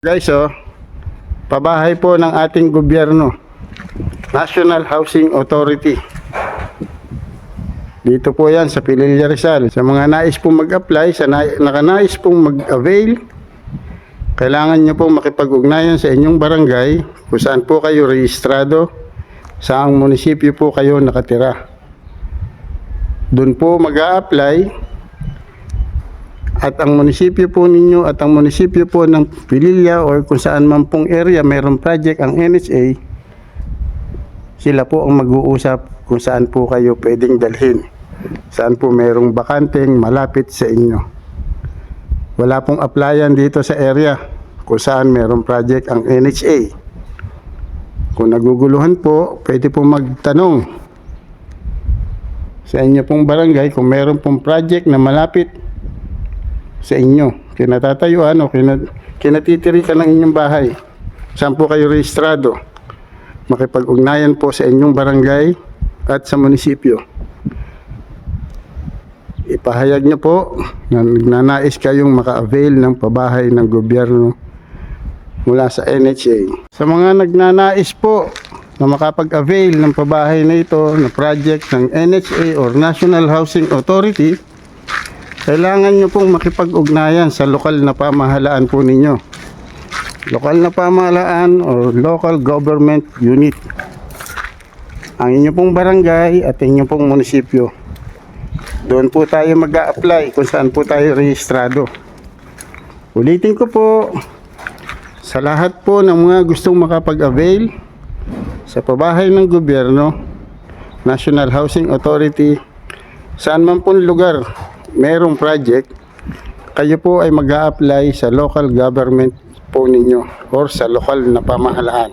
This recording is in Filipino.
Guys, pabahay po ng ating gobyerno, National Housing Authority. Dito po yan sa Pililla Rizal. Sa mga nais pong mag-apply, sa nakanais pong mag-avail, kailangan nyo pong makipag-ugnayan sa inyong barangay kung saan po kayo rehistrado, saang munisipyo po kayo nakatira. Doon po mag-a-apply. At ang munisipyo po ninyo at ang munisipyo po ng Pililla or kung saan man pong area mayroong project ang NHA, sila po ang mag-uusap kung saan po kayo pwedeng dalhin. Saan po mayroong bakanteng malapit sa inyo. Wala pong applyan dito sa area kung saan mayroong project ang NHA. Kung naguguluhan po, pwede po magtanong sa inyo pong barangay kung mayroong pong project na malapit sa inyo, kinatatayuan o kinatitirikan ng inyong bahay. Saan po kayo rehistrado? Makipag-ugnayan po sa inyong barangay at sa munisipyo. Ipahayag nyo po na nagnanais kayong maka-avail ng pabahay ng gobyerno mula sa NHA. Sa mga nagnanais po na makapag-avail ng pabahay na ito na project ng NHA or National Housing Authority, kailangan nyo pong makipag-ugnayan sa lokal na pamahalaan po ninyo. Lokal na pamahalaan o local government unit. Ang inyo pong barangay at inyo pong munisipyo. Doon po tayo mag-a-apply kung saan po tayo rehistrado. Ulitin ko po, sa lahat po ng mga gustong makapag-avail sa pabahay ng gobyerno, National Housing Authority, saan man pong lugar merong project, kayo po ay mag-a-apply sa local government po ninyo or sa lokal na pamahalaan.